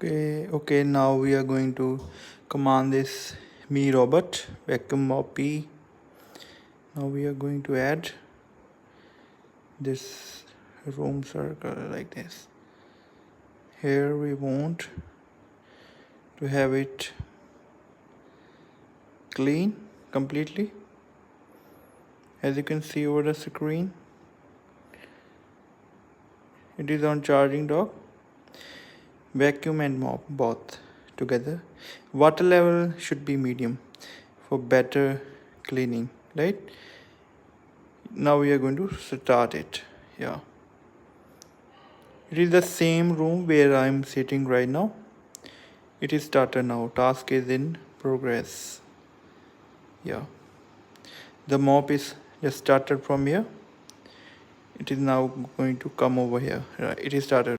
Okay, now we are going to command this Me Robot vacuum mop P. Now we are going to add this room circle like this. Here we want to have it clean completely. As you can see over the screen, it is on charging dock. Vacuum and mop both together. Water level should be medium for better cleaning, right? Now we are going to start it. Yeah, it is the same room where I'm sitting right now. It is started now. Task is in progress. Yeah, the mop is just started from here. It is now going to come over here. Right, it is started.